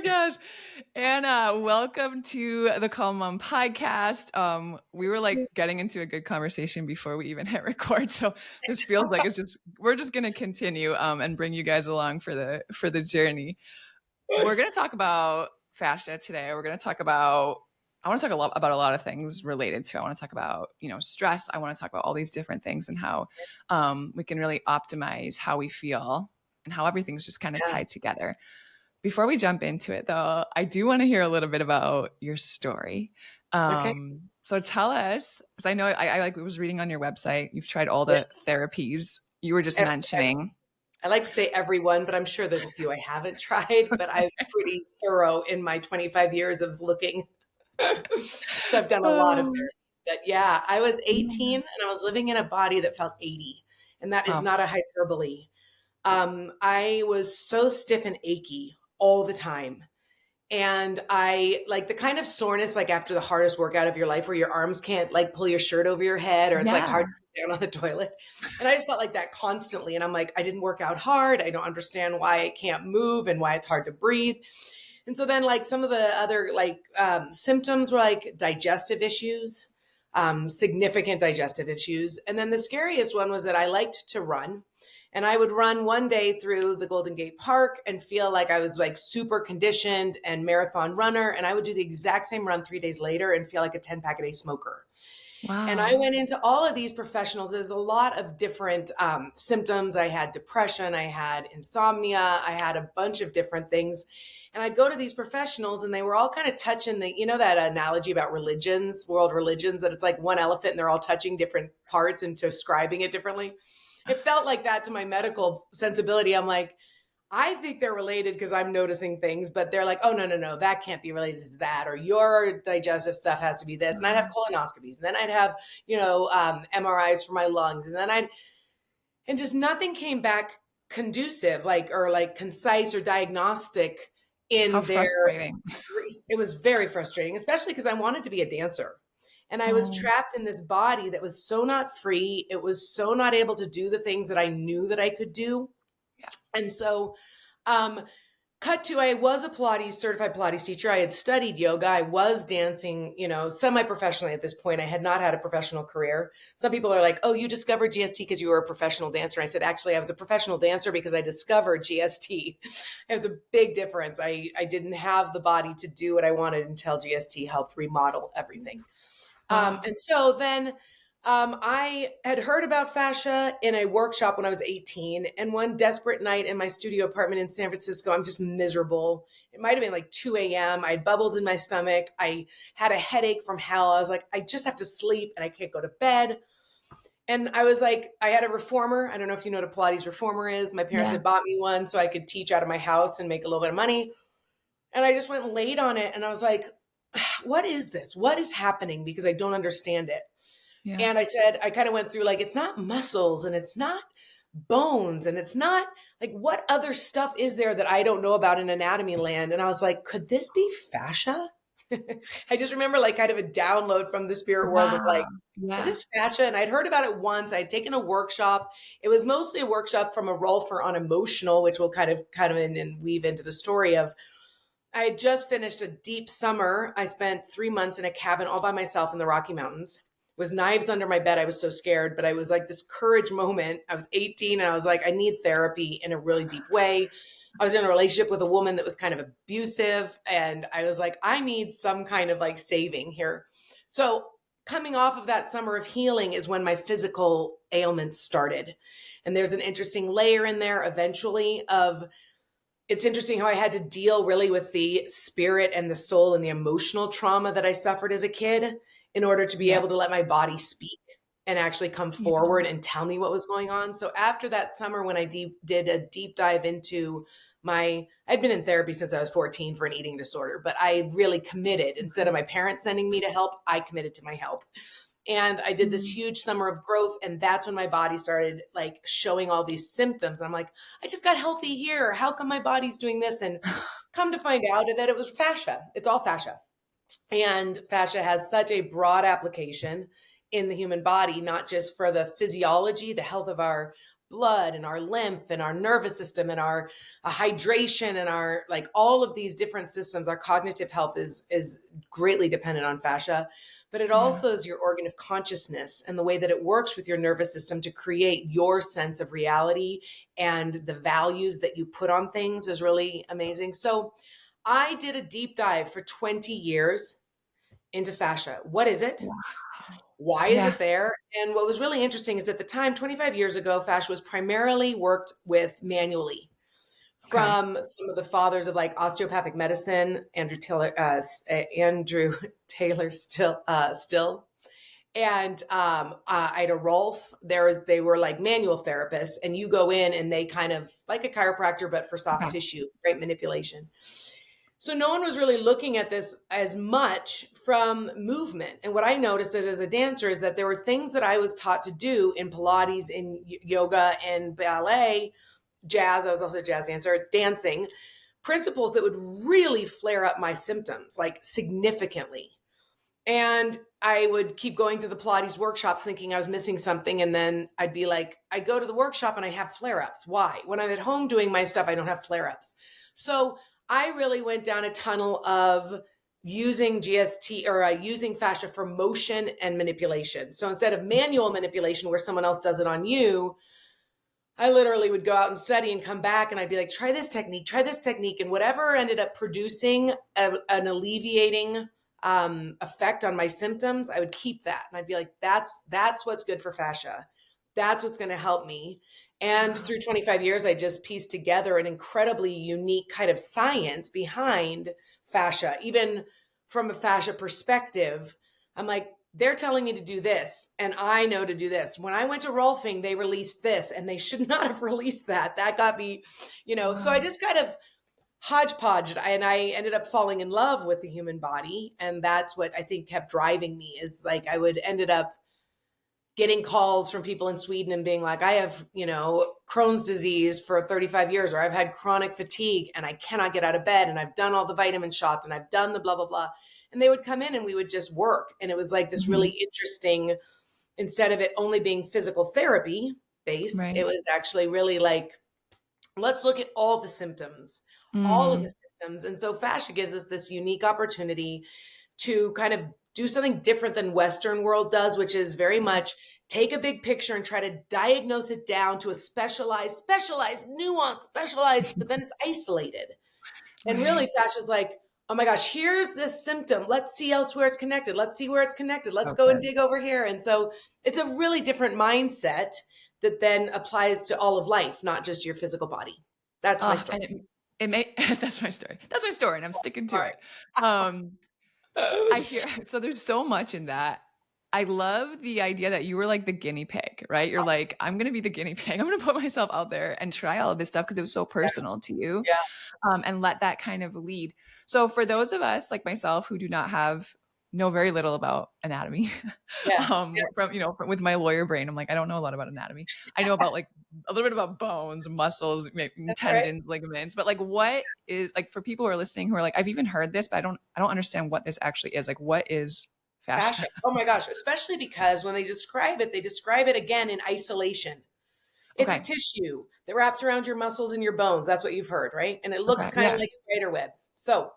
gosh. Anna, welcome to the Calm Mom podcast. We were like getting into a good conversation before we even hit record. So this feels like we're just gonna continue and bring you guys along for the journey. We're gonna talk about fascia today. I want to talk about a lot of things related to. I want to talk about, stress. I want to talk about all these different things and how we can really optimize how we feel and how everything's just kind of tied together. Before we jump into it, though, I do want to hear a little bit about your story. Okay. So tell us, because I know I was reading on your website, you've tried all the therapies you were just mentioning. I like to say everyone, but I'm sure there's a few I haven't tried, but I'm pretty thorough in my 25 years of looking. So I've done a lot of therapies. But yeah, I was 18 and I was living in a body that felt 80. And that is not a hyperbole. I was so stiff and achy all the time. And I like the kind of soreness like after the hardest workout of your life where your arms can't like pull your shirt over your head or it's like hard to sit down on the toilet. And I just felt like that constantly. And I'm like, I didn't work out hard. I don't understand why I can't move and why it's hard to breathe. And so then like some of the other like symptoms were like digestive issues, significant digestive issues. And then the scariest one was that I liked to run. And I would run one day through the Golden Gate Park and feel like I was like super conditioned and marathon runner. And I would do the exact same run 3 days later and feel like a 10-pack-a-day smoker. Wow. And I went into all of these professionals. There's a lot of different symptoms. I had depression. I had insomnia. I had a bunch of different things. And I'd go to these professionals and they were all kind of touching that analogy about religions, world religions, that it's like one elephant and they're all touching different parts and describing it differently. It felt like that to my medical sensibility. I'm like, I think they're related because I'm noticing things, but they're like, oh, no, that can't be related to that. Or your digestive stuff has to be this. And I'd have colonoscopies. And then I'd have, MRIs for my lungs. And just nothing came back conducive, or concise or diagnostic in How their, frustrating. it was very frustrating, especially because I wanted to be a dancer. And I was trapped in this body that was so not free. It was so not able to do the things that I knew that I could do. Yeah. And so, cut to, I was a certified Pilates teacher. I had studied yoga. I was dancing, semi-professionally at this point. I had not had a professional career. Some people are like, oh, you discovered GST because you were a professional dancer. I said, actually, I was a professional dancer because I discovered GST. It was a big difference. I didn't have the body to do what I wanted until GST helped remodel everything. And so then I had heard about fascia in a workshop when I was 18. And one desperate night in my studio apartment in San Francisco, I'm just miserable. It might have been like 2 a.m. I had bubbles in my stomach. I had a headache from hell. I was like, I just have to sleep and I can't go to bed. And I was like, I had a reformer. I don't know if you know what a Pilates reformer is. My parents had bought me one so I could teach out of my house and make a little bit of money. And I just went and laid on it. And I was like, what is this? What is happening? Because I don't understand it. Yeah. And I kind of went through like, it's not muscles and it's not bones and it's not like, what other stuff is there that I don't know about in anatomy land? And I was like, could this be fascia? I just remember like kind of a download from the spirit world of like, is this fascia? And I'd heard about it once. I'd taken a workshop. It was mostly a workshop from a Rolfer on emotional, which will kind of and weave into the story of, I had just finished a deep summer. I spent 3 months in a cabin all by myself in the Rocky Mountains with knives under my bed. I was so scared, but I was like this courage moment. I was 18 and I was like, I need therapy in a really deep way. I was in a relationship with a woman that was kind of abusive. And I was like, I need some kind of like saving here. So coming off of that summer of healing is when my physical ailments started. And there's an interesting layer in there eventually of, it's interesting how I had to deal really with the spirit and the soul and the emotional trauma that I suffered as a kid in order to be able to let my body speak and actually come forward and tell me what was going on. So after that summer, when I did a deep dive into I'd been in therapy since I was 14 for an eating disorder, but I really committed. Instead of my parents sending me to help, I committed to my help. And I did this huge summer of growth. And that's when my body started like showing all these symptoms. And I'm like, I just got healthy here. How come my body's doing this? And come to find out that it was fascia. It's all fascia. And fascia has such a broad application in the human body, not just for the physiology, the health of our blood and our lymph and our nervous system and our hydration and our, like, all of these different systems. Our cognitive health is greatly dependent on fascia, but it Yeah. also is your organ of consciousness and the way that it works with your nervous system to create your sense of reality, and the values that you put on things is really amazing. So I did a deep dive for 20 years into fascia. What is it? Wow. Why is Yeah. it there? And what was really interesting is at the time, 25 years ago, fascia was primarily worked with manually Okay. from some of the fathers of like osteopathic medicine, Andrew Taylor Still, and Ida Rolf. They were like manual therapists, and you go in and they kind of like a chiropractor, but for soft Okay. tissue, right? Manipulation. So no one was really looking at this as much from movement. And what I noticed as a dancer is that there were things that I was taught to do in Pilates, in yoga, and ballet, jazz. I was also a jazz dancer, dancing, principles that would really flare up my symptoms, like significantly. And I would keep going to the Pilates workshops thinking I was missing something. And then I'd be like, I go to the workshop and I have flare ups. Why? When I'm at home doing my stuff, I don't have flare ups. So I really went down a tunnel of using GST, or using fascia for motion and manipulation. So instead of manual manipulation where someone else does it on you, I literally would go out and study and come back and I'd be like, try this technique, try this technique. And whatever ended up producing an alleviating effect on my symptoms, I would keep that. And I'd be like, that's what's good for fascia. That's what's going to help me. And Wow. through 25 years, I just pieced together an incredibly unique kind of science behind fascia. Even from a fascia perspective, I'm like, they're telling me to do this and I know to do this. When I went to Rolfing, they released this and they should not have released that. That got me, so I Wow. just kind of hodgepodged, and I ended up falling in love with the human body. And that's what I think kept driving me, is like I would ended up getting calls from people in Sweden and being like, I have, Crohn's disease for 35 years, or I've had chronic fatigue and I cannot get out of bed, and I've done all the vitamin shots and I've done the blah, blah, blah. And they would come in and we would just work. And it was like this really Mhm. interesting, instead of it only being physical therapy based, it Right. was actually really like, let's look at all the symptoms, all of the Mm. systems. And so fascia gives us this unique opportunity to kind of do something different than Western world does, which is very much take a big picture and try to diagnose it down to a specialized, nuance, specialized, but then it's isolated. And really, Right. fascia is like, oh my gosh, here's this symptom. Let's see elsewhere it's connected. Let's see where it's connected. Let's So go and good. dig over here. And so it's a really different mindset that then applies to all of life, not just your physical body. That's my story. And it may that's my story. That's my story, and I'm sticking to it. Sorry. Um, I hear so there's so much in that. I love the idea that you were like the guinea pig, right? You're like, I'm gonna be the guinea pig. I'm gonna put myself out there and try all of this stuff because it was so Yeah. personal to you, Yeah. and let that kind of lead. So for those of us like myself who do not know very little about anatomy, Yeah. with my lawyer brain, I'm like, I don't know a lot about anatomy. I know about like a little bit about bones, muscles, That's right. tendons, ligaments, but like what is like for people who are listening who are like, I've even heard this, but I don't understand what this actually is. Like, what is fascia? Fascia. Oh my gosh. Especially because when they describe it again in isolation. It's a Okay. tissue that wraps around your muscles and your bones. That's what you've heard, right? And it looks Okay. kind of Yeah. like spider webs. So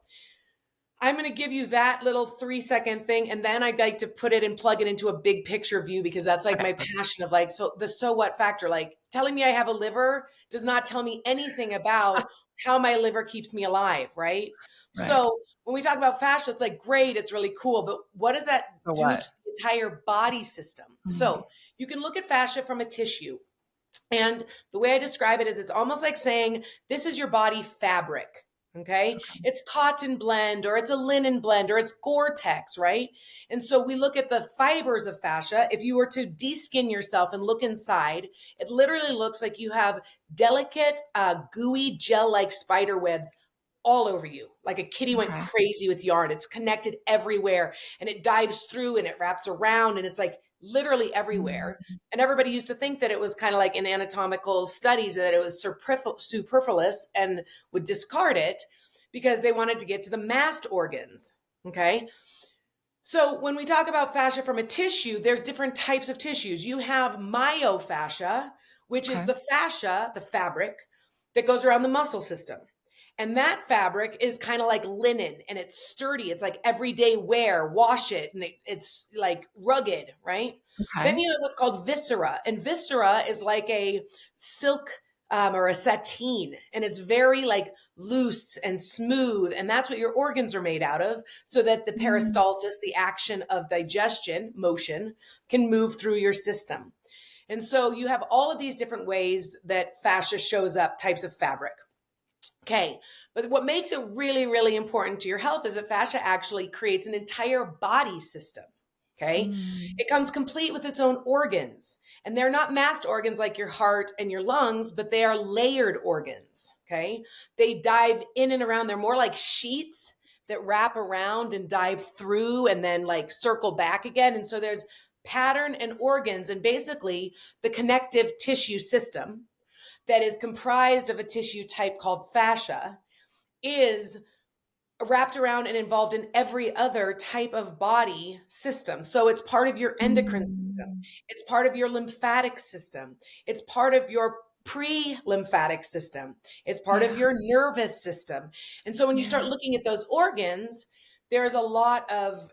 I'm going to give you that little 3-second thing. And then I'd like to put it and plug it into a big picture view, because that's like Okay. my passion of like, so the so what factor, like telling me I have a liver does not tell me anything about how my liver keeps me alive, right? Right. So when we talk about fascia, it's like, great, it's really cool. But what does that So do what? to the entire body system? Mhm. So you can look at fascia from a tissue. And the way I describe it is it's almost like saying, this is your body fabric. Okay. Okay. It's cotton blend, or it's a linen blend, or it's Gore-Tex, right? And so we look at the fibers of fascia. If you were to de-skin yourself and look inside, it literally looks like you have delicate, gooey, gel-like spider webs all over you. Like a kitty went Okay. crazy with yarn. It's connected everywhere, and it dives through and it wraps around, and it's like literally everywhere. Mm. And everybody used to think that it was kind of like in anatomical studies that it was superfluous and would discard it because they wanted to get to the mast organs. Okay. So when we talk about fascia from a tissue, there's different types of tissues. You have myofascia, which is Okay. the fascia, the fabric that goes around the muscle system. And that fabric is kind of like linen, and it's sturdy. It's like everyday wear, wash it, and it's like rugged, right? Then Okay. you have what's called viscera, and viscera is like a silk or a sateen, and it's very like loose and smooth, and that's what your organs are made out of, so that the Mm. peristalsis, the action of digestion, motion, can move through your system. And so you have all of these different ways that fascia shows up, types of fabric. Okay. But what makes it really, really important to your health is that fascia actually creates an entire body system. Okay. Mm. It comes complete with its own organs. And they're not massed organs like your heart and your lungs, but they are layered organs. Okay. They dive in and around. They're more like sheets that wrap around and dive through and then like circle back again. And so there's pattern and organs, and basically the connective tissue system that is comprised of a tissue type called fascia is wrapped around and involved in every other type of body system. So it's part of your endocrine system. Mm. It's part of your lymphatic system. It's part of your pre-lymphatic system. It's part of Yeah. your nervous system. And so when you start Yeah. looking at those organs, there's a lot of,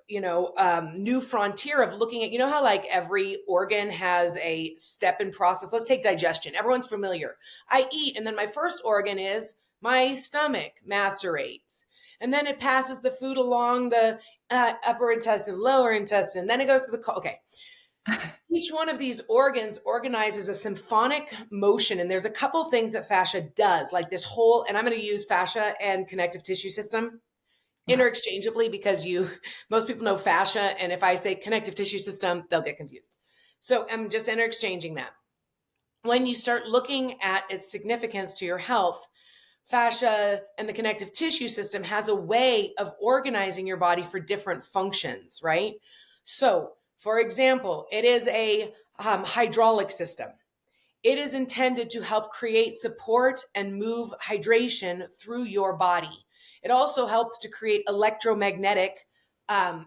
new frontier of looking at, how like every organ has a step in process. Let's take digestion. Everyone's familiar. I eat, and then my first organ is my stomach macerates. And then it passes the food along the upper intestine, lower intestine. Then it goes to the, okay. Each one of these organs organizes a symphonic motion. And there's a couple things that fascia does, like this whole, and I'm going to use fascia and connective tissue system Okay. interchangeably because most people know fascia. And if I say connective tissue system, they'll get confused. So I'm just interchanging that. When you start looking at its significance to your health, fascia and the connective tissue system has a way of organizing your body for different functions, right? So, for example, it is a hydraulic system. It is intended to help create support and move hydration through your body. It also helps to create electromagnetic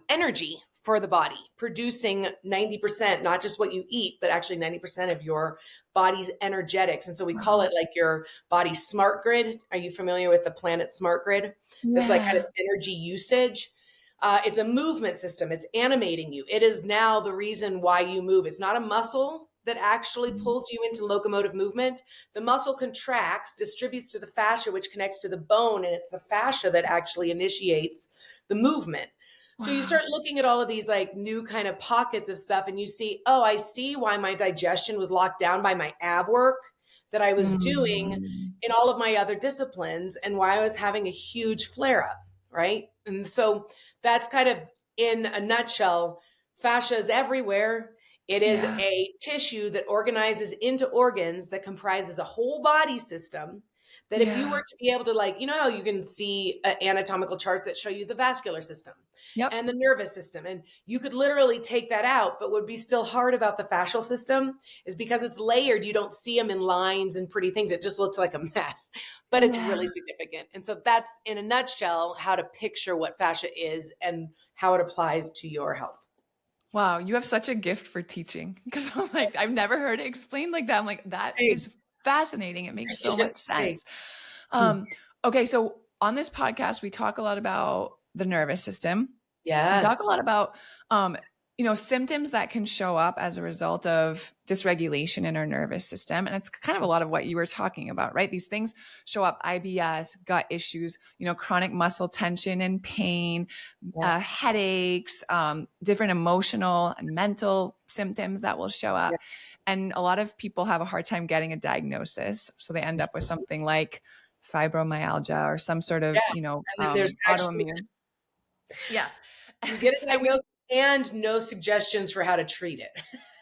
energy for the body, producing 90%, not just what you eat, but actually 90% of your body's energetics. And so we call Wow. it like your body's smart grid. Are you familiar with the planet smart grid? That's like kind of Yeah. energy usage. It's a movement system. It's animating you. It is now the reason why you move. It's not a muscle that actually pulls you into locomotive movement. The muscle contracts, distributes to the fascia, which connects to the bone, and it's the fascia that actually initiates the movement. So you Wow. start looking at all of these like new kind of pockets of stuff, and you see, oh, I see why my digestion was locked down by my ab work that I was doing Mm. in all of my other disciplines, and why I was having a huge flare up, right? And so that's kind of in a nutshell, fascia is everywhere. It is Yeah. a tissue that organizes into organs that comprises a whole body system. That if you were Yeah. to be able to, like, how you can see anatomical charts that show you the vascular system Yep. and the nervous system, and you could literally take that out. But what would be still hard about the fascial system is because it's layered, you don't see them in lines and pretty things. It just looks like a mess, but it's Yeah. really significant. And so that's in a nutshell how to picture what fascia is and how it applies to your health. Wow, you have such a gift for teaching because I'm like, I've never heard it explained like that. I'm like, that is Thanks. fascinating. It makes so much Thanks. sense. Um, okay, so on this podcast, we talk a lot about the nervous system. We talk a Yes. lot about symptoms that can show up as a result of dysregulation in our nervous system, and it's kind of a lot of what you were talking about, right? These things show up: IBS, gut issues, chronic muscle tension and pain, Yeah. headaches, different emotional and mental symptoms that will show Yeah. up. And a lot of people have a hard time getting a diagnosis, so they end up with something like fibromyalgia or some sort of Yeah. And then there's actually, autoimmune. Yeah. you get a And we diagnosis and no suggestions for how to treat it.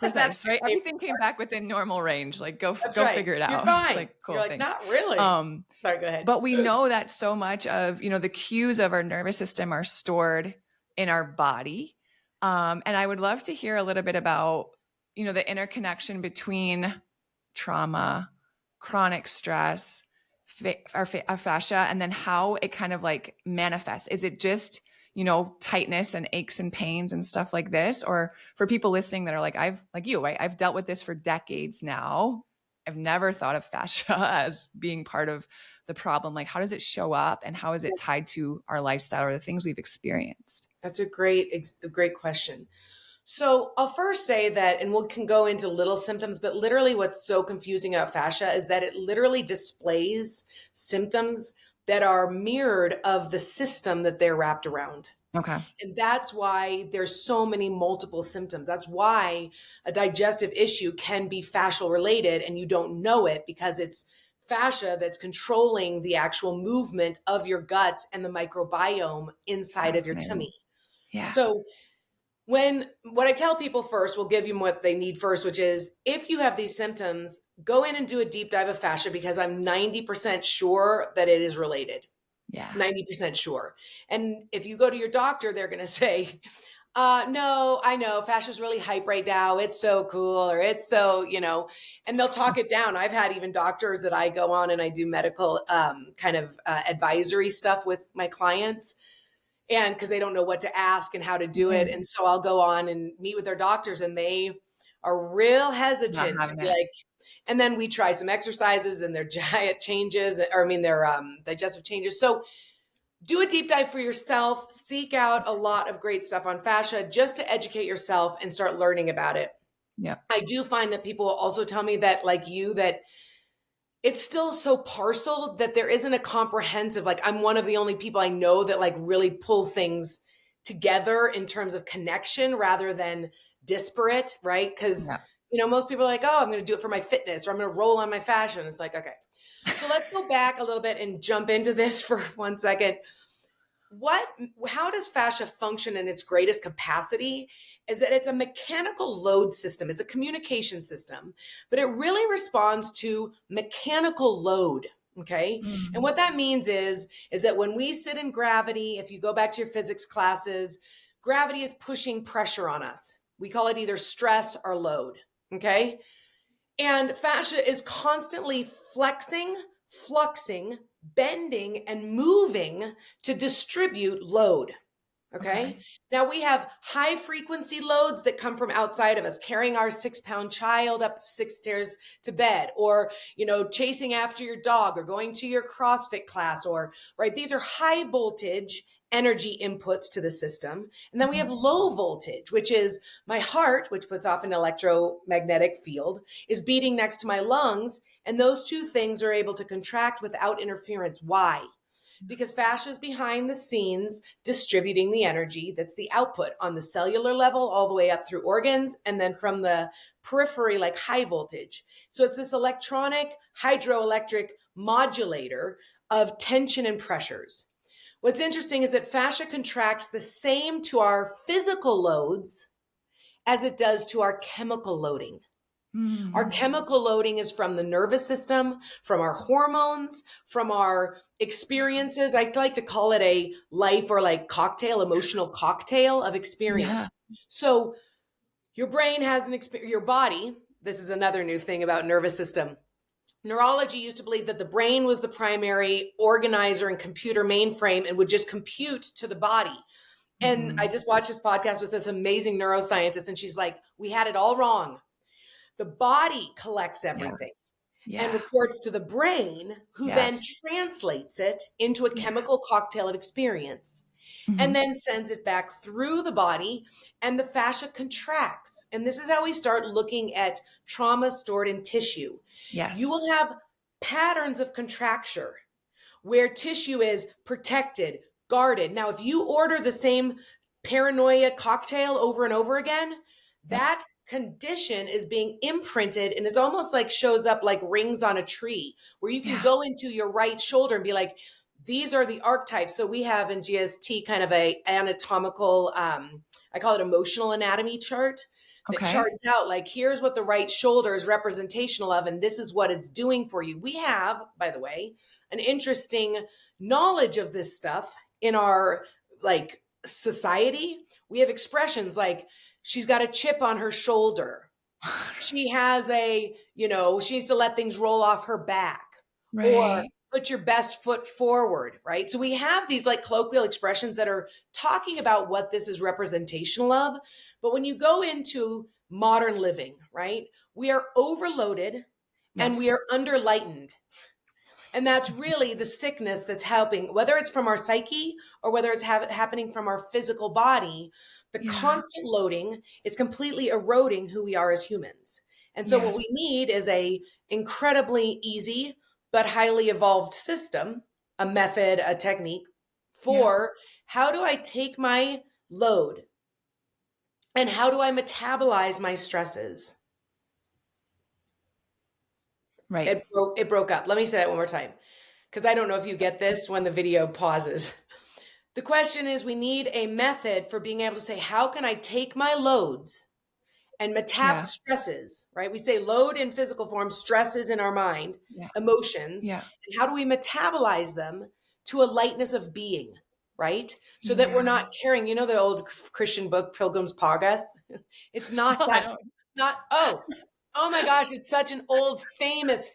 That's precise, my right? favorite Everything came part. back within normal range. Like That's go right. figure it You're out. It's fine. like You're cool, like, thanks. not really. Um, Sorry, go ahead. but we know that so much of, the cues of our nervous system are stored in our body. And I would love to hear a little bit about, the interconnection between trauma, chronic stress, our fascia, and then how it kind of like manifests. Is it just, tightness and aches and pains and stuff like this? Or for people listening that are like, right? I've dealt with this for decades now. I've never thought of fascia as being part of the problem. Like, how does it show up and how is it tied to our lifestyle or the things we've experienced? That's a great question. So I'll first say that, and we can go into little symptoms, but literally what's so confusing about fascia is that it literally displays symptoms that are mirrored of the system that they're wrapped around. Okay. And that's why there's so many multiple symptoms. That's why a digestive issue can be fascial related and you don't know it because it's fascia that's controlling the actual movement of your guts and the microbiome inside of your Fascinating. tummy. Yeah. So what I tell people first, will give you what they need first, which is if you have these symptoms, go in and do a deep dive of fascia because I'm 90% sure that it is related. Yeah. 90% sure. And if you go to your doctor, they're going to say, no, I know fascia is really hype right now. It's so cool. Or it's so, and they'll talk it down. I've had even doctors that I go on and I do medical advisory stuff with my clients. And because they don't know what to ask and how to do it. And so I'll go on and meet with their doctors and they are real Not hesitant to having be it. like, and then we try some exercises and their diet changes, their digestive changes. So do a deep dive for yourself, seek out a lot of great stuff on fascia just to educate yourself and start learning about it. Yeah. I do find that people also tell me that, like you, that it's still so parceled that there isn't a comprehensive, like I'm one of the only people I know that like really pulls things together in terms of connection rather than disparate, right? Because, Yeah. most people are like, oh, I'm going to do it for my fitness or I'm going to roll on my fashion. It's like, okay. So let's go back a little bit and jump into this for 1 second. How does fascia function in its greatest capacity is that it's a mechanical load system. It's a communication system, but it really responds to mechanical load. Okay. And what that means is that when we sit in gravity, if you go back to your physics classes, gravity is pushing pressure on us. We call it either stress or load. Okay. And fascia is constantly flexing, fluxing, bending, and moving to distribute load. Okay? Now we have high frequency loads that come from outside of us, carrying our 6-pound child up 6 stairs to bed, or, chasing after your dog, or going to your CrossFit class, or, right? These are high voltage energy inputs to the system. And then we have low voltage, which is my heart, which puts off an electromagnetic field, is beating next to my lungs. And those two things are able to contract without interference. Why? Because fascia is behind the scenes distributing the energy. That's the output on the cellular level all the way up through organs, and then from the periphery, like high voltage. So it's this electronic hydroelectric modulator of tension and pressures. What's interesting is that fascia contracts the same to our physical loads as it does to our chemical loading. Our chemical loading is from the nervous system, from our hormones, from our experiences. I like to call it a life or like cocktail, emotional cocktail of experience. So your brain has an experience, your body, this is another new thing about nervous system. Neurology used to believe that the brain was the primary organizer and computer mainframe and would just compute to the body. And I just watched this podcast with this amazing neuroscientist, and she's like, we had it all wrong. The body collects everything and reports to the brain, who then translates it into a chemical cocktail of experience and then sends it back through the body, and the fascia contracts. And this is how we start looking at trauma stored in tissue. You will have patterns of contraction where tissue is protected, guarded. Now, if you order the same paranoia cocktail over and over again, that condition is being imprinted, and it's almost like shows up like rings on a tree, where you can go into your right shoulder and be like, these are the archetypes. So we have in GST kind of a anatomical, I call it emotional anatomy chart, that charts out like, here's what the right shoulder is representational of, and this is what it's doing for you. We have, by the way, an interesting knowledge of this stuff in our like society. We have expressions like, she's got a chip on her shoulder. She has she needs to let things roll off her back. Or put your best foot forward, right? So we have these like colloquial expressions that are talking about what this is representational of. But when you go into modern living, right, we are overloaded and we Yes. are underlightened. And that's really the sickness that's helping, whether it's from our psyche or whether it's happening from our physical body. The Yeah. constant loading is completely eroding who we are as humans. And so what Yes. we need is a incredibly easy but highly evolved system, a method, a technique Yeah. for how do I take my load and how do I metabolize my stresses? Right. It broke up. Let me say that one more time because I don't know if you get this when the video pauses. The question is, we need a method for being able to say, how can I take my loads and Yeah. stresses, right? We say load in physical form, stresses in our mind, Yeah. emotions, Yeah. and how do we metabolize them to a lightness of being, right? So that we're Yeah. not carrying, you know, the old Christian book, Pilgrim's Progress? It's not I that, don't. it's not, oh my gosh, it's such an old, famous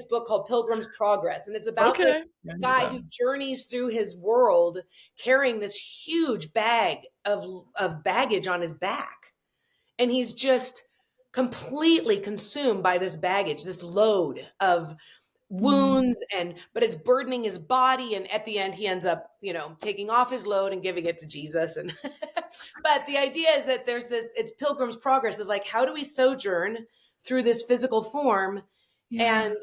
book called Pilgrim's Progress. And it's about this Okay. Yeah, I guy that. who journeys through his world carrying this huge bag of baggage on his back. And he's just completely consumed by this baggage, this load of Mhm. wounds, and but it's burdening his body, and at the end he ends up, you know, taking off his load and giving it to Jesus. And but the idea is that there's this, it's Pilgrim's Progress of like, how do we sojourn through this physical form Yeah. and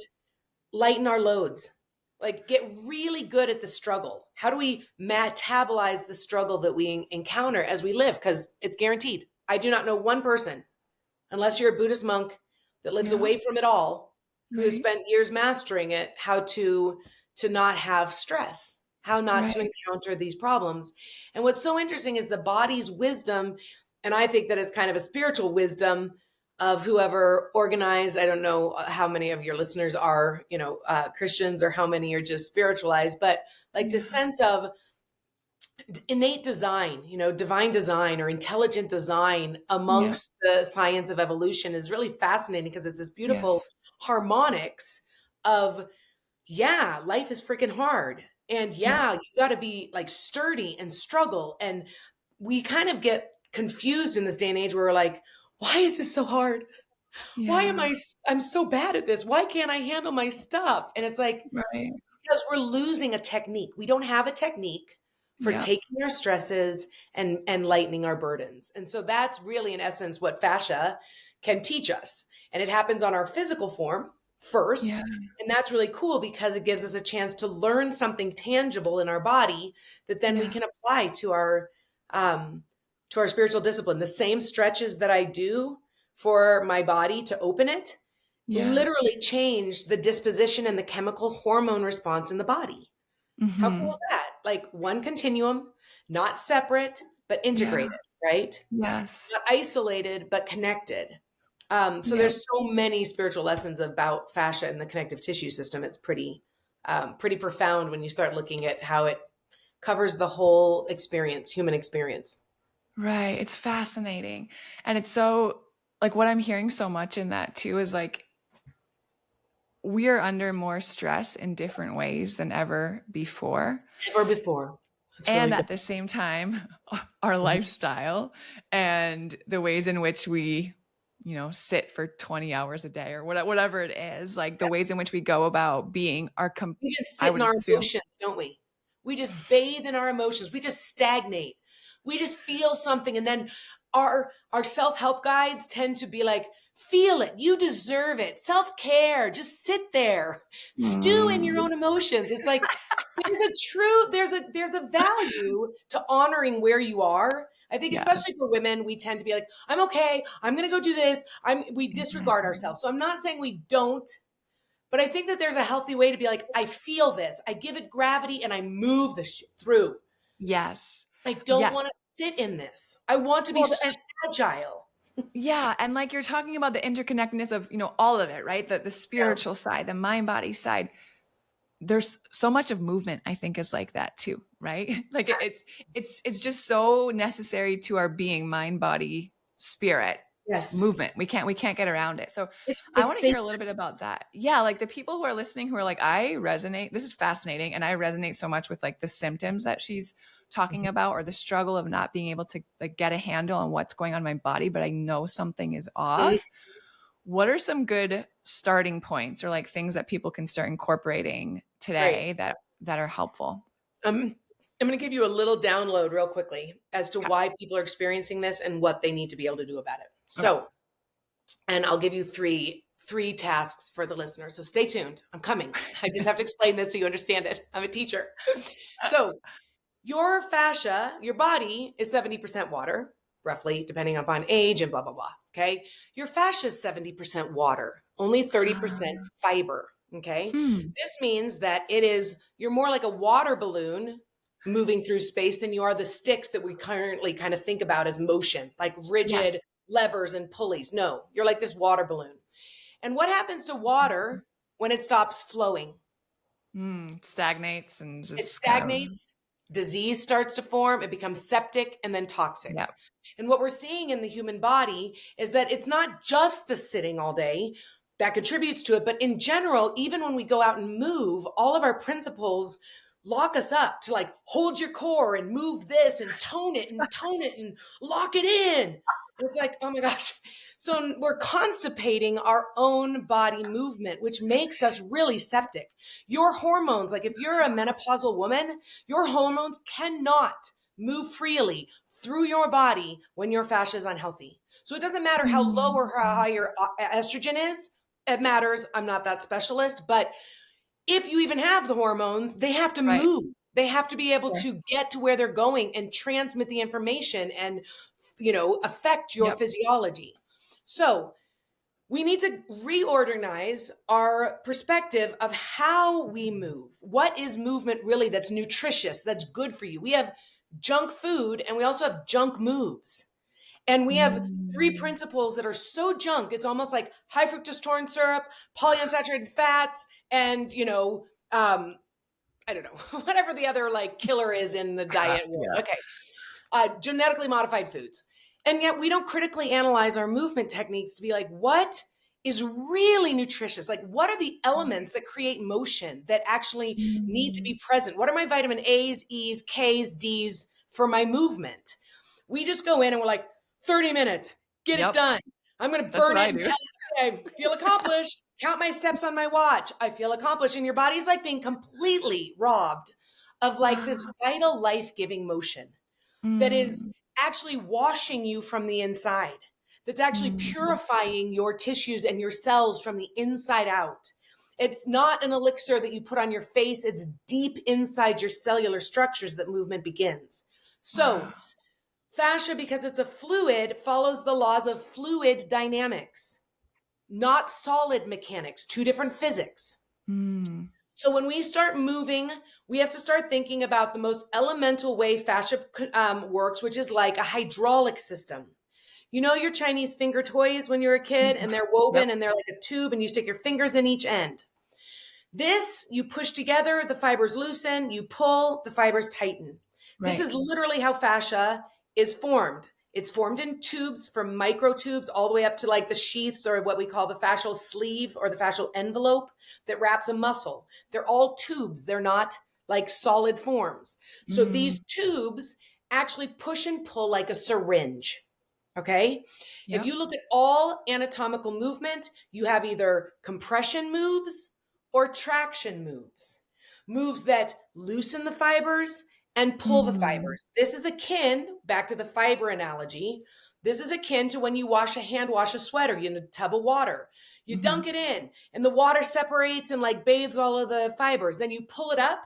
lighten our loads, like get really good at the struggle? How do we metabolize the struggle that we encounter as we live? Because it's guaranteed. I do not know one person, unless you're a Buddhist monk that lives Yeah. away from it all, who has Right. spent years mastering it, how to not have stress, how not to Right. encounter these problems. And what's so interesting is the body's wisdom, and I think that it's kind of a spiritual wisdom of whoever organized. I don't know how many of your listeners are, you know, Christians, or how many are just spiritualized, but like the Yeah. sense of innate design, you know, divine design or intelligent design Yeah. amongst the science of evolution is really fascinating because it's this beautiful Yes. harmonics of, yeah, life is freaking hard. And Yeah. yeah, you got to be like sturdy and struggle. And we kind of get confused in this day and age where we're like, why is this so hard? Why am Yeah. I'm so bad at this? Why can't I handle my stuff? And it's like, Right. because we're losing a technique. We don't have a technique for Yeah. taking our stresses and lightening our burdens. And so that's really in essence what fascia can teach us. And it happens on our physical form Yeah. first. And that's really cool because it gives us a chance to learn something tangible in our body that then we Yeah. can apply to our spiritual discipline. The same stretches that I do for my body to open it Yeah. literally change the disposition and the chemical hormone response in the body. How cool Mhm. is that? Like one continuum, not separate, but Yeah. integrated, right? Yes. Not isolated, but connected. So Yeah. there's so many spiritual lessons about fascia and the connective tissue system. It's pretty profound when you start looking at how it covers the whole experience, human experience. Right. It's fascinating. And it's so like what I'm hearing so much in that too is like we are under more stress in different ways than ever before. Never before. That's really And good. at the same time, our Mhm. lifestyle and the ways in which we, sit for 20 hours a day or whatever it is, like the ways in which we go about being are, We just I sit in would our assume, emotions, don't we? We just bathe in our emotions. We just stagnate. We just feel something, and then our self-help guides tend to be like, feel it. You deserve it. Self-care. Just sit there. Stew in your mm, own emotions. It's like there's a value to honoring where you are. I think yes. especially for women, we tend to be like, I'm okay. I'm going to go do this. We disregard Mhm. ourselves. So I'm not saying we don't, but I think that there's a healthy way to be like, I feel this, I give it gravity, and I move the shit through. Yes. I don't Yes. want to sit in this. I want to be Well, so and agile. yeah, and like you're talking about the interconnectedness of, all of it, right? The Yeah. spiritual side, the mind body side. There's so much of movement, I think, is like that too, right? Like it's just so necessary to our being, mind, body, spirit, Yes. movement. We can't get around it. So I want It's to safe. hear a little bit about that. Yeah, like the people who are listening who are like, I resonate. This is fascinating. And I resonate so much with like the symptoms that she's talking about or the struggle of not being able to like get a handle on what's going on in my body, but I know something is Mhm. off. What are some good starting points or like things that people can start incorporating Great. today that are helpful? I'm going to give you a little download real quickly as to Okay. why people are experiencing this and what they need to be able to do about it. Okay. So, and I'll give you three tasks for the listener. So stay tuned. I'm coming. I just have to explain this so you understand it. I'm a teacher. So your fascia, your body is 70% water, roughly, depending upon age and blah, blah, blah. Okay. Your fascia is 70% water, only 30% fiber. Okay. Hmm. This means that you're more like a water balloon moving through space than you are the sticks that we currently kind of think about as motion, like rigid Yes. levers and pulleys. No, you're like this water balloon. And what happens to water when it stops flowing? Stagnates and It just kind of, stagnates, disease starts to form, it becomes septic and then toxic. yeah. And what we're seeing in the human body is that it's not just the sitting all day that contributes to it, but in general, even when we go out and move, all of our principles lock us up to like hold your core and move this and tone it and lock it in. And it's like, oh my gosh. So we're constipating our own body movement, which makes us really septic. Your hormones, like if you're a menopausal woman, your hormones cannot move freely through your body when your fascia is unhealthy. So it doesn't matter how low or how high your estrogen is. It matters. I'm not that specialist, but if you even have the hormones, they have to Right. move. They have to be able Sure. to get to where they're going and transmit the information and, affect your Yep. physiology. So we need to reorganize our perspective of how we move. What is movement really that's nutritious, that's good for you? We have junk food and we also have junk moves. And we have three Mm. principles that are so junk. It's almost like high fructose corn syrup, polyunsaturated fats, and, I don't know, whatever the other like killer is in the diet world. Yeah. Okay. Genetically modified foods. And yet we don't critically analyze our movement techniques to be like, what is really nutritious? Like, what are the elements that create motion that actually need to Mm. be present? What are my vitamin A's, E's, K's, D's for my movement? We just go in and we're like, 30 minutes, get it Yep. done. I'm going to That's burn what it I and do. tell you, I feel accomplished. Count my steps on my watch. I feel accomplished. And your body's like being completely robbed of like this vital life-giving motion that is Mm. actually washing you from the inside, that's actually Mm. purifying your tissues and your cells from the inside out. It's not an elixir that you put on your face, it's deep inside your cellular structures that movement begins. Wow. So, fascia, because it's a fluid, follows the laws of fluid dynamics, not solid mechanics, two different physics. Mm. So when we start moving, we have to start thinking about the most elemental way fascia works, which is like a hydraulic system. You know your Chinese finger toys when you're a kid and they're Yep. woven and they're like a tube and you stick your fingers in each end. This, you push together, the fibers loosen, you pull, the fibers tighten. This Right. is literally how fascia is formed. It's formed in tubes from microtubes all the way up to like the sheaths or what we call the fascial sleeve or the fascial envelope that wraps a muscle. They're all tubes. They're not like solid forms. So these Mm. tubes actually push and pull like a syringe. Okay. If Yep. you look at all anatomical movement, you have either compression moves or traction moves, moves that loosen the fibers and pull the Mm. fibers. This is akin, back to the fiber analogy, this is akin to when you wash a sweater in a tub of water. You Mhm. dunk it in and the water separates and like bathes all of the fibers. Then you pull it up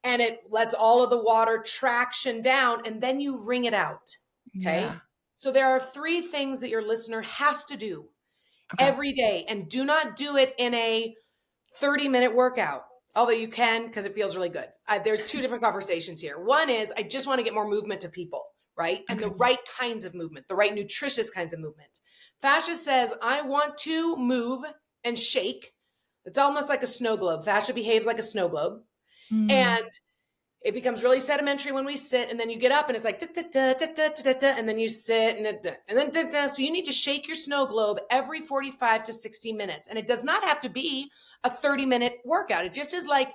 and it lets all of the water traction down and then you wring it out. Okay. Yeah. So there are three things that your listener has to do Okay. every day, and do not do it in a 30-minute workout, although you can because it feels really good. There's two different conversations here. One is I just want to get more movement to people, right? And the Okay. right kinds of movement, the right nutritious kinds of movement. Fascia says, I want to move and shake. It's almost like a snow globe. Fascia behaves like a snow globe. Mm. And it becomes really sedimentary when we sit, and then you get up and it's like, and then you sit and then, so you need to shake your snow globe every 45 to 60 minutes. And it does not have to be a 30-minute workout. It just is like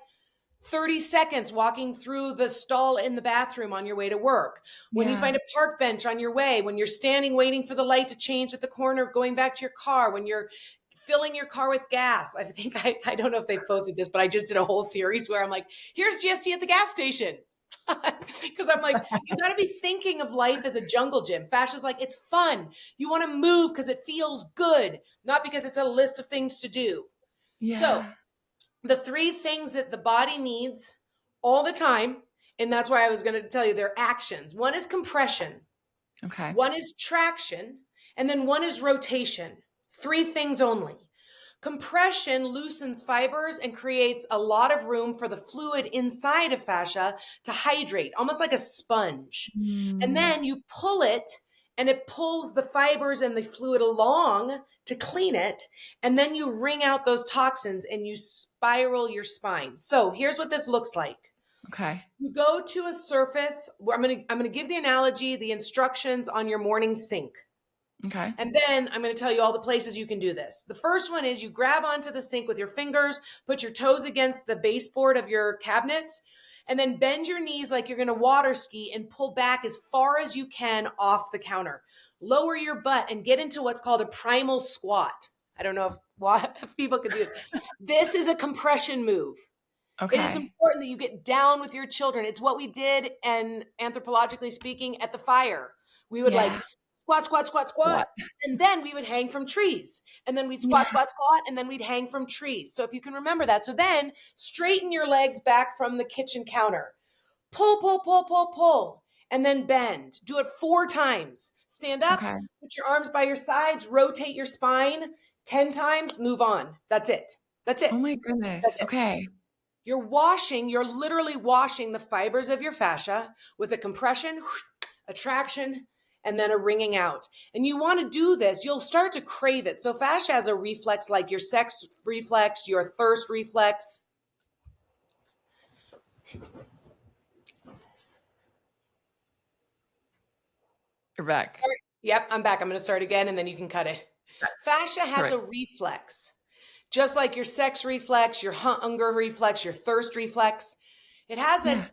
30 seconds walking through the stall in the bathroom on your way to work. When you Yeah. find a park bench on your way, when you're standing waiting for the light to change at the corner, going back to your car, when you're filling your car with gas. I think I don't know if they've posted this, but I just did a whole series where I'm like, here's GST at the gas station. Because I'm like, you got to be thinking of life as a jungle gym. Fascia's like, it's fun. You want to move because it feels good, not because it's a list of things to do. So Yeah. the 3 things that the body needs all the time, and that's why I was going to tell you their actions. One is compression. Okay. One is traction, and then one is rotation. 3 things only. Compression loosens fibers and creates a lot of room for the fluid inside of fascia to hydrate, almost like a sponge. And Mm. then you pull it, and it pulls the fibers and the fluid along to clean it. And then you wring out those toxins and you spiral your spine. So here's what this looks like. Okay. You go to a surface where I'm going to give the analogy, the instructions on your morning sink. Okay. And then I'm going to tell you all the places you can do this. The first one is you grab onto the sink with your fingers, put your toes against the baseboard of your cabinets, and then bend your knees like you're going to water ski and pull back as far as you can off the counter. Lower your butt and get into what's called a primal squat. I don't know if people can do this. This is a compression move. It is Okay. important that you get down with your children. It's what we did, and anthropologically speaking, at the fire. We would like Yeah. squat, squat, squat, squat. What? And then we would hang from trees. And then we'd Yeah. squat, squat, squat. And then we'd hang from trees. So if you can remember that. So then straighten your legs back from the kitchen counter. Pull, pull, pull, pull, pull. And then bend. Do it 4 times. Stand up, Okay. put your arms by your sides, rotate your spine 10 times, move on. That's it. That's it. Oh my goodness. That's it. Okay. You're literally washing the fibers of your fascia with a compression, a traction, and then a wringing out. And you want to do this, you'll start to crave it. So fascia has a reflex like your sex reflex, your thirst reflex. You're back. Yep, I'm back. I'm going to start again and then you can cut it. Fascia has Correct. a reflex. Just like your sex reflex, your hunger reflex, your thirst reflex. It has Yeah.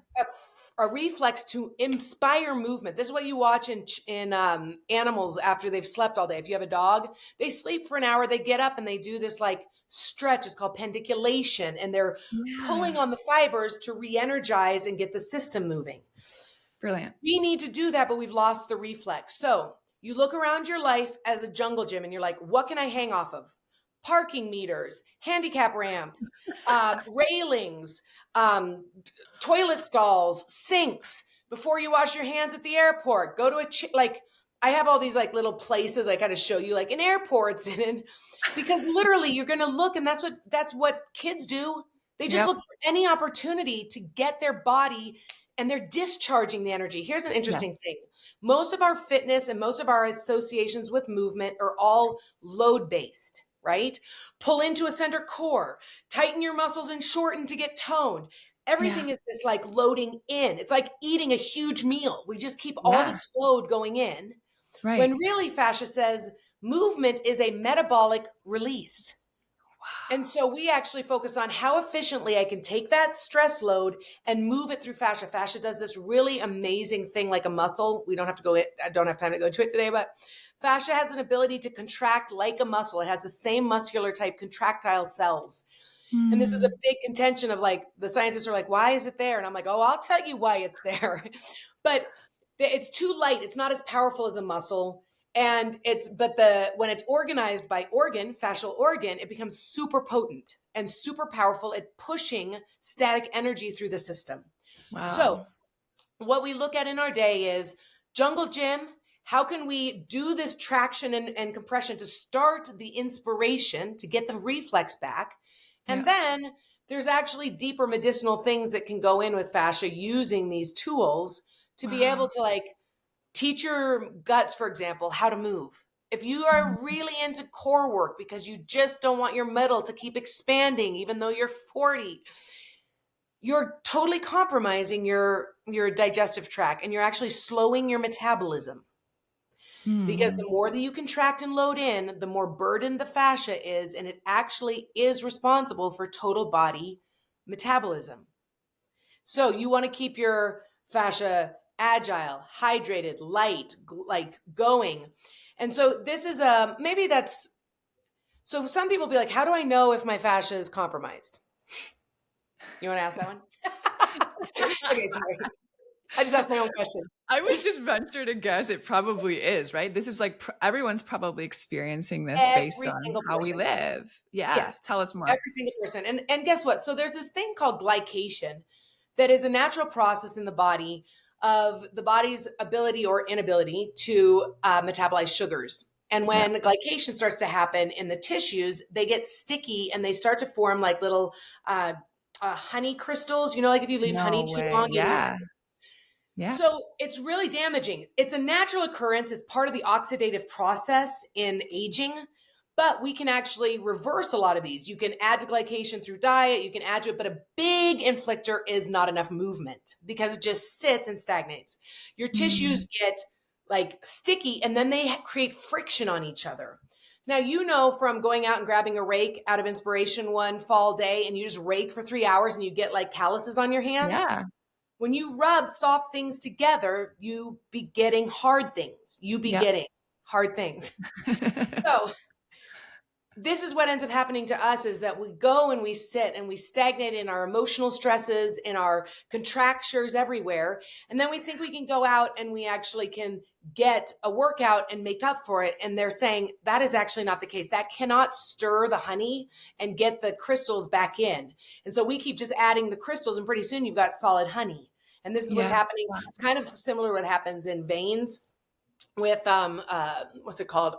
a reflex to inspire movement. This is what you watch in animals after they've slept all day. If you have a dog, they sleep for an hour, they get up and they do this like stretch. It's called pendiculation, and they're pulling Yeah. on the fibers to re-energize and get the system moving. Brilliant. We need to do that, but we've lost the reflex. So you look around your life as a jungle gym and you're like, what can I hang off of? Parking meters, handicap ramps, railings, toilet stalls, sinks. Before you wash your hands at the airport, go to like I have all these like little places I kind of show you, like in airports, and because literally you're going to look, and that's what kids do. They just Yep. look for any opportunity to get their body, and they're discharging the energy. Here's an interesting thing. Most of our fitness and most of our associations with movement are all load based. Right? Pull into a center core, tighten your muscles and shorten to get toned. Everything is this like loading in. It's like eating a huge meal. We just keep all Yeah. this load going in. Right. When really fascia says movement is a metabolic release. And so we actually focus on how efficiently I can take that stress load and move it through fascia. Fascia does this really amazing thing like a muscle. I don't have time to go into it today, but fascia has an ability to contract like a muscle. It has the same muscular type contractile cells. And this is a big contention of like, the scientists are like, why is it there? And I'm like, oh, I'll tell you why it's there. But it's too light. It's not as powerful as a muscle. And when it's organized by organ, fascial organ, it becomes super potent and super powerful at pushing static energy through the system. Wow. So what we look at in our day is jungle gym. How can we do this traction and compression to start the inspiration to get the reflex back? And then there's actually deeper medicinal things that can go in with fascia using these tools to be able to like teach your guts, for example, how to move. If you are really into core work because you just don't want your metal to keep expanding, even though you're 40, you're totally compromising your digestive tract, and you're actually slowing your metabolism. Because the more that you contract and load in, the more burdened the fascia is, and it actually is responsible for total body metabolism. So you want to keep your fascia agile, hydrated, light, like going. And so this is So some people be like, how do I know if my fascia is compromised? You want to ask that one? Okay, sorry. I just asked my own question. I would just venture to guess it probably is, right? This is like everyone's probably experiencing this based Every on single how we person. live. Yeah. Yes, Tell us more. every single person. And guess what? So there's this thing called glycation that is a natural process in the body of the body's ability or inability to metabolize sugars. And Yeah. when glycation starts to happen in the tissues, they get sticky and they start to form like little honey crystals. You know, like if you leave honey No too way. long, you lose. Yeah. Yeah. So it's really damaging. It's a natural occurrence. It's part of the oxidative process in aging, but we can actually reverse a lot of these. You can add to glycation through diet, you can add to it, but a big inflictor is not enough movement because it just sits and stagnates. Your tissues Mm. get like sticky and then they create friction on each other. Now, you know, from going out and grabbing a rake out of inspiration one fall day and you just rake for 3 hours and you get like calluses on your hands. Yeah. When you rub soft things together, you be getting hard things. You be Yep. getting hard things. So this is what ends up happening to us is that we go and we sit and we stagnate in our emotional stresses, in our contractures everywhere. And then we think we can go out and we actually can get a workout and make up for it. And they're saying that is actually not the case. That cannot stir the honey and get the crystals back in. And so we keep just adding the crystals and pretty soon you've got solid honey. And this is what's Yeah. happening. Wow. It's kind of similar to what happens in veins with what's it called?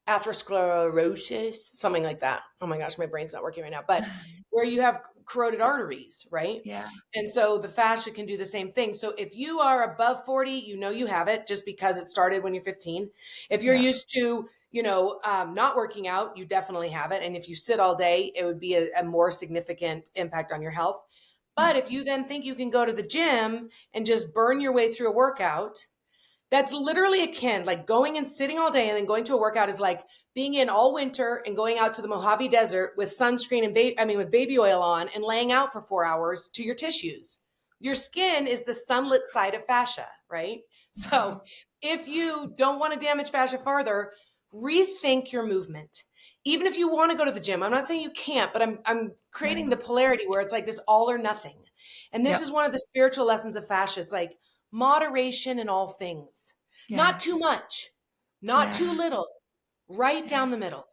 Atherosclerosis, something like that. Oh my gosh, my brain's not working right now. But where you have corroded arteries, right? Yeah. And so the fascia can do the same thing. So if you are above 40, you know you have it just because it started when you're 15. If you're Yeah. used to, not working out, you definitely have it. And if you sit all day, it would be a more significant impact on your health. But if you then think you can go to the gym and just burn your way through a workout, that's literally akin, like going and sitting all day and then going to a workout is like being in all winter and going out to the Mojave Desert with sunscreen and with baby oil on and laying out for 4 hours to your tissues. Your skin is the sunlit side of fascia, right? So if you don't want to damage fascia farther, rethink your movement. Even if you want to go to the gym, I'm not saying you can't, but I'm creating Right. the polarity where it's like this all or nothing. And this Yep. is one of the spiritual lessons of fascia. It's like moderation in all things, not too Yes. much, not too Yeah. little, right Yeah. down the middle,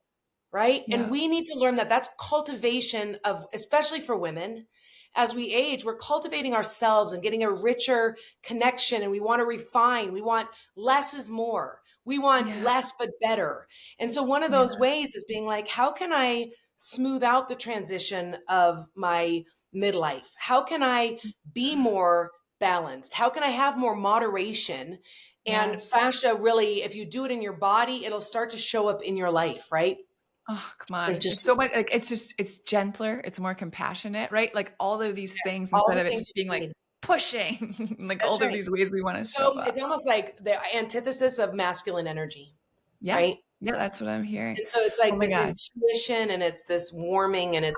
right? And Yep. we need to learn that that's cultivation of, especially for women, as we age, we're cultivating ourselves and getting a richer connection. And we want to refine. We want less is more. We want Yeah. less but better. And so one of Yeah. those ways is being like, how can I smooth out the transition of my midlife? How can I be more balanced? How can I have more moderation? And Yes. fascia really, if you do it in your body, it'll start to show up in your life, right? Oh, come It's on. It's just so much like it's gentler, it's more compassionate, right? Like all of these things all instead the of it things just being you like need. pushing, like That's all of right. these ways we want to show So up. it's almost like the antithesis of masculine energy, Yeah. right? Yeah, that's what I'm hearing. And so it's Oh like my this God. intuition and it's this warming and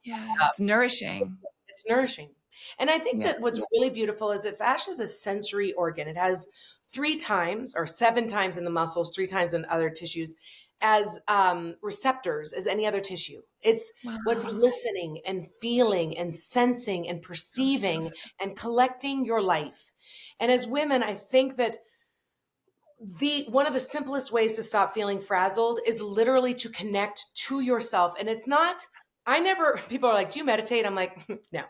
Yeah. uh, It's nourishing. it's nourishing. And I think Yeah. that what's really beautiful is that fascia is a sensory organ. It has 3 times or 7 times in the muscles, 3 times in other tissues as receptors as any other tissue. It's what's Wow. listening and feeling and sensing and So perceiving specific. and collecting your life. And as women, I think that the one of the simplest ways to stop feeling frazzled is literally to connect to yourself. And it's not, I never, people are like, do you meditate? I'm like, no.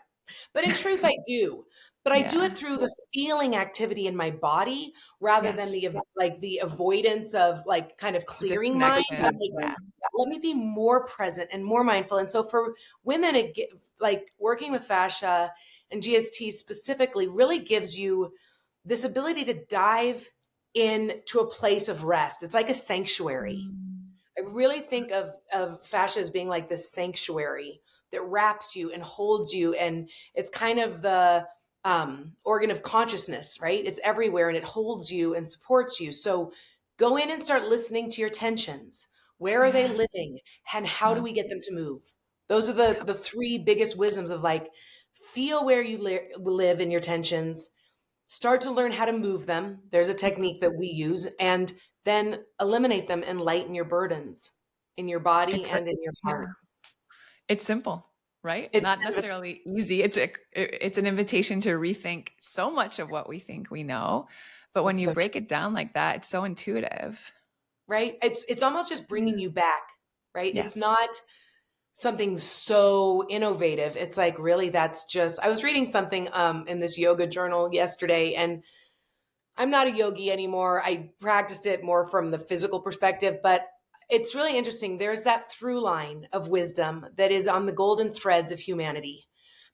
But in truth, I do. But I do Yeah. it through the feeling activity in my body rather than Yes. the avoidance of like kind of The clearing mind. I'm disconnection. like, Yeah. let me be more present and more mindful. And so for women, like working with fascia and GST specifically really gives you this ability to dive into a place of rest. It's like a sanctuary. Mm. I really think of fascia as being like this sanctuary that wraps you and holds you, and it's kind of the organ of consciousness, right? It's everywhere and it holds you and supports you. So go in and start listening to your tensions. Where are they Yeah. living, and how do Yeah. we get them to move? Those are Yeah. the 3 biggest wisdoms of like feel where you live in your tensions, start to learn how to move them. There's a technique that we use, and then eliminate them and lighten your burdens. in your body It's and in your yeah. heart. It's simple, right? It's Not kind of a, necessarily easy. It's an invitation to rethink so much of what we think we know. But when it's you so break true, it down like that, it's so intuitive. right? It's almost just bringing Yeah. you back, right? It's Yes. not something so innovative. It's like, really, that's just, I was reading something in this yoga journal yesterday, and I'm not a yogi anymore. I practiced it more from the physical perspective, but it's really interesting. There's that through line of wisdom that is on the golden threads of humanity.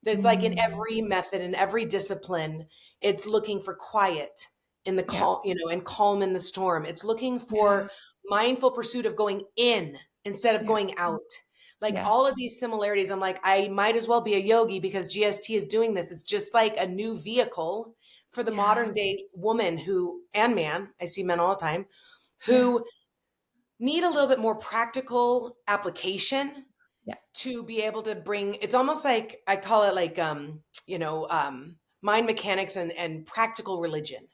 That's like in Mm. every method, in every discipline, it's looking for quiet in the Yeah. calm, and calm in the storm. It's looking Yeah. for mindful pursuit of going in instead of Yeah. going out. Like all of Yes. these similarities, I'm like, I might as well be a yogi because GST is doing this. It's just like a new vehicle for the Yeah. modern day woman and man, I see men all the time, Yeah. who need a little bit more practical application Yeah. to be able to bring, it's almost like, I call it like, mind mechanics and practical religion,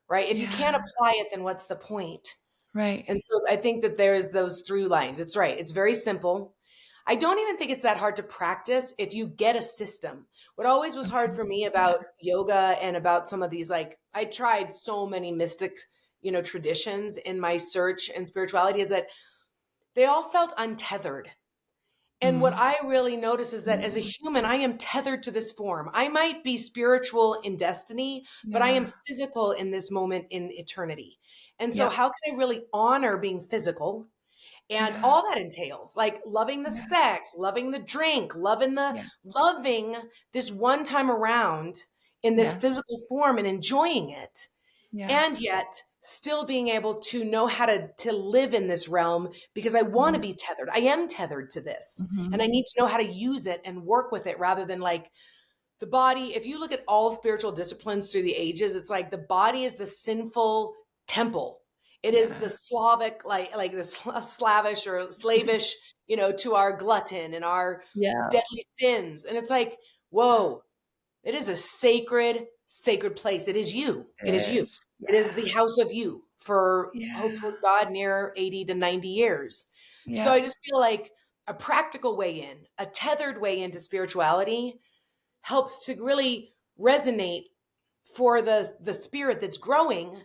right? If you Yeah. can't apply it, then what's the point? Right. And so I think that there's those through lines. It's right. It's very simple. I don't even think it's that hard to practice if you get a system. What always was hard Okay. for me Yeah. about yoga and about some of these, like, I tried so many mystic, traditions in my search and spirituality, is that they all felt untethered. And what Mm. I really notice is that as a human, I am tethered to this form. I might be spiritual in destiny, but I am Yeah. physical in this moment in eternity. And so, Yep. how can I really honor being physical and Yeah. all that entails, like loving the Yeah. sex, loving the drink, Yes. loving this one time around in this Yes. physical form and enjoying it, Yeah. and yet still being able to know how to live in this realm because I want to Mhm. be tethered. I am tethered to this, and Mhm. I need to know how to use it and work with it rather than like the body. If you look at all spiritual disciplines through the ages, it's like the body is the sinful temple. It is the Yeah. Slavic, like the Slavish or slavish, to our glutton and our Yeah. deadly sins. And it's like, whoa, it is a sacred, sacred place. It is you. It is It you. is. It is Yeah. the house of you for hopefully Yeah. God near 80 to 90 years. So I Yep. just feel like a practical way in, a tethered way into spirituality helps to really resonate for the spirit that's growing,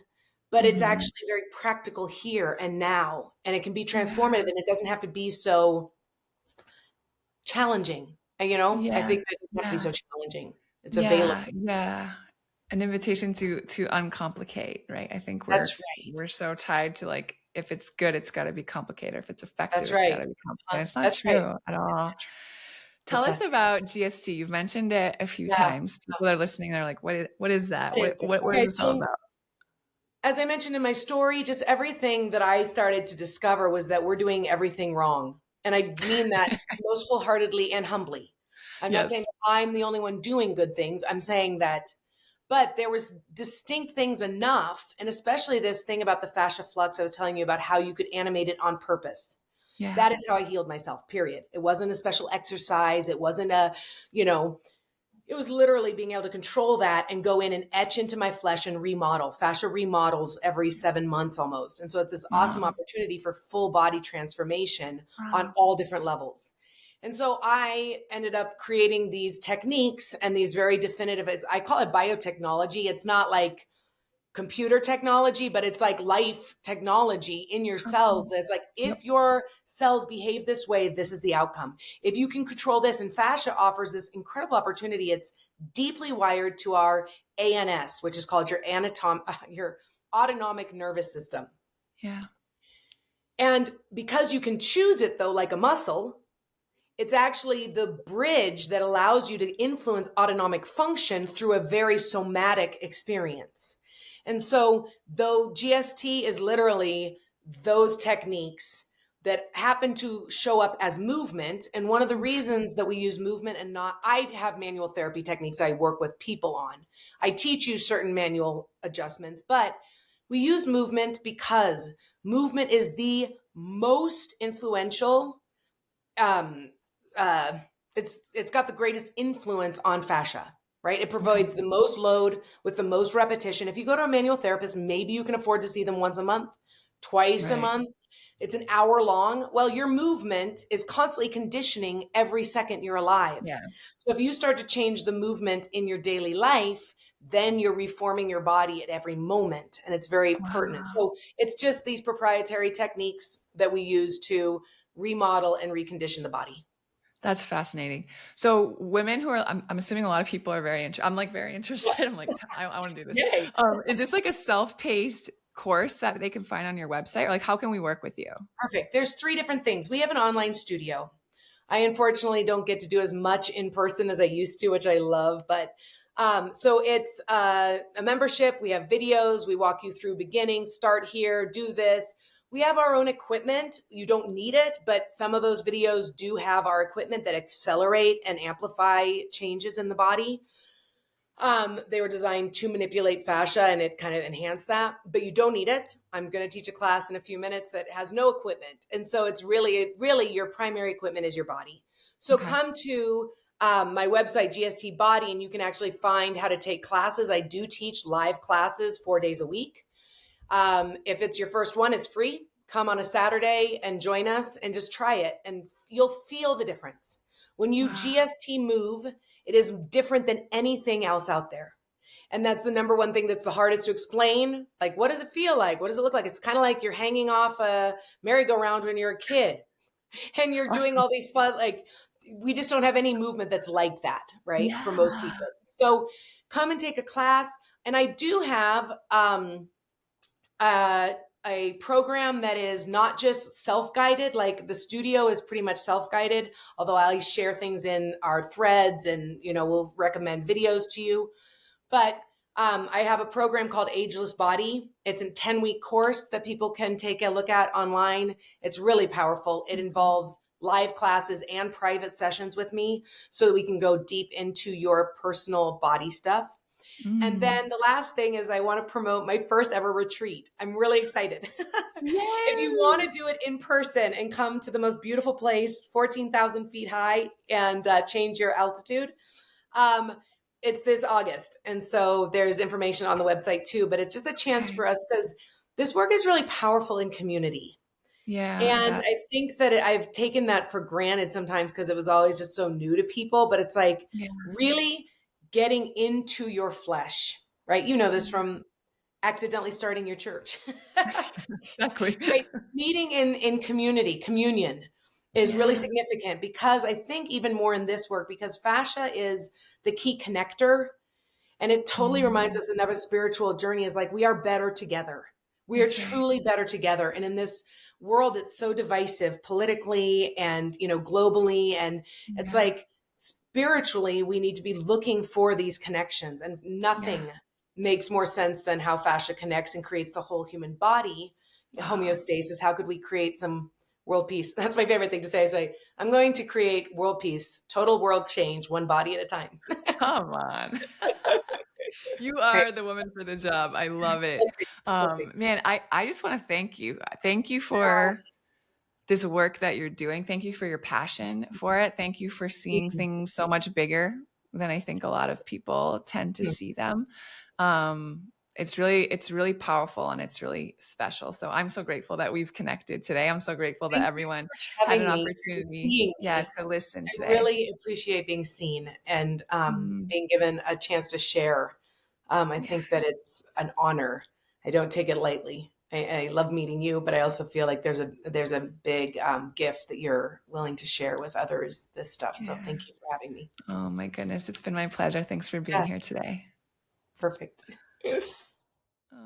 but it's Mhm. actually very practical here and now, and it can be Yeah. transformative, and it doesn't have to be so challenging. And, I Yeah. think that it doesn't have to be Yeah. so challenging. It's Yeah. available. Yeah. An invitation to uncomplicate, right? I think we're That's right. we're so tied to like if it's good, it's got to be complicated. If it's effective, That's it's got right. to be complicated. It's not That's right. true at It's all. not true. Tell It's us not. about GST. You've mentioned it a few Yeah. times. People are listening. They're like, what is that? What is this? What is Okay, this all so about? as I mentioned in my story, just everything that I started to discover was that we're doing everything wrong. And I mean that most wholeheartedly and humbly. I'm not saying Yes. that I'm the only one doing good things. I'm saying that, but there was distinct things enough, and especially this thing about the fascia flux I was telling you about, how you could animate it on purpose. Yeah. That is how I healed myself, period. It wasn't a special exercise. It wasn't you know, it was literally being able to control that and go in and etch into my flesh and remodel. Fascia remodels every 7 months almost. And so it's this awesome Wow. opportunity for full body transformation on Wow. all different levels. And so I ended up creating these techniques and these very definitive, I call it biotechnology. It's not like computer technology, but it's like life technology in your Okay. cells. That's like, Yep. if your cells behave this way, this is the outcome. If you can control this, and fascia offers this incredible opportunity. It's deeply wired to our ANS, which is called your autonomic nervous system. Yeah. And because you can choose it though, like a muscle, it's actually the bridge that allows you to influence autonomic function through a very somatic experience. And so, though GST is literally those techniques that happen to show up as movement, and one of the Oof. reasons that we use movement and not, I have manual therapy techniques I work with people on. I teach you certain manual adjustments, but we use movement because movement is the most influential um, uh, it's got the greatest influence on fascia, right? It Okay. provides the most load with the most repetition. If you go to a manual therapist, maybe you can afford to see them once a month, twice a Right. month. It's an hour long. Well, your movement is constantly conditioning every second you're alive. Yeah. So if you start to change the movement in your daily life, then you're reforming your body at every moment. And it's very pertinent. Wow. So it's just these proprietary techniques that we use to remodel and recondition the body. That's fascinating. So women who are, I'm assuming a lot of people are I'm like very Yeah. interested. I'm like, I want to do this. Yay. Is this like a self-paced course that they can find on your website? Or like, how can we work with you? Perfect. There's three different things. We have an online studio. I unfortunately don't get to do as much in person as I used to, which I love. But so it's a membership. We have videos. We walk you through beginning, start here, do this. We have our own equipment. You don't need it, but some of those videos do have our equipment that accelerate and amplify changes in the body. They were designed to manipulate fascia and it kind of enhanced that, but you don't need it. I'm going to teach a class in a few minutes that has no equipment. And so it's really your primary equipment is your body. So Okay. come to my website, GST Body, and you can actually find how to take classes. I do teach live classes 4 days a week. If it's your first one, it's free. Come on a Saturday and join us and just try it and you'll feel the difference. When you Wow. GST move, it is different than anything else out there. And that's the number one thing that's the hardest to explain. Like, what does it feel like? What does it look like? It's kind of like you're hanging off a merry-go-round when you're a kid and you're doing Awesome. all these fun, like, we just don't have any movement that's like that, right? For most Yeah. people. So come and take a class. And I do have uh, a program that is not just self-guided, like the studio is pretty much self-guided, although I share things in our threads and, we'll recommend videos to you. But I have a program called Ageless Body. It's a 10-week course that people can take a look at online. It's really powerful. It involves live classes and private sessions with me so that we can go deep into your personal body stuff. And Mm. then the last thing is I want to promote my first ever retreat. I'm really excited. If you want to Yay. do it in person and come to the most beautiful place, 14,000 feet high, and change your altitude, um, it's this August. And so there's information on the website too, but it's just a chance Okay. for us because this work is really powerful in community. Yeah, And that, I think that I've taken that for granted sometimes because it was always just so new to people, but it's like yeah, really getting into your flesh, right? You know this from accidentally starting your church, exactly. right? Meeting in community, communion is really Yeah. significant because I think even more in this work, because fascia is the key connector. And it totally reminds Mm. us another spiritual journey is like we are better together. We are That's right. truly better together. And in this world that's so divisive politically and globally, and it's Yeah. like spiritually, we need to be looking for these connections. And Yeah. nothing makes more sense than how fascia connects and creates the whole human body. Wow. Homeostasis. How could we create some world peace? That's my favorite thing to say. I say, I'm going to create world peace, total world change, one body at a time. Come on. You Right. are the woman for the job. I love it. We'll see. We'll see. Man, I just want to thank you. Thank you Oh, for this work that you're doing. Thank you for your passion for it. Thank you for seeing things so much bigger than I think a lot of people tend to see them. It's really powerful and it's really special. So I'm so grateful that we've connected today. I'm so grateful that thank you everyone for had an having me and opportunity, seeing yeah, me. to listen I today. really appreciate being seen and Mm, being given a chance to share. I yeah. think that it's an honor. I don't take it lightly. I love meeting you, but I also feel like there's a big gift that you're willing to share with others. This stuff. So Yeah. thank you for having me. Oh my goodness. It's been my pleasure. Thanks for being Yeah, here today. perfect.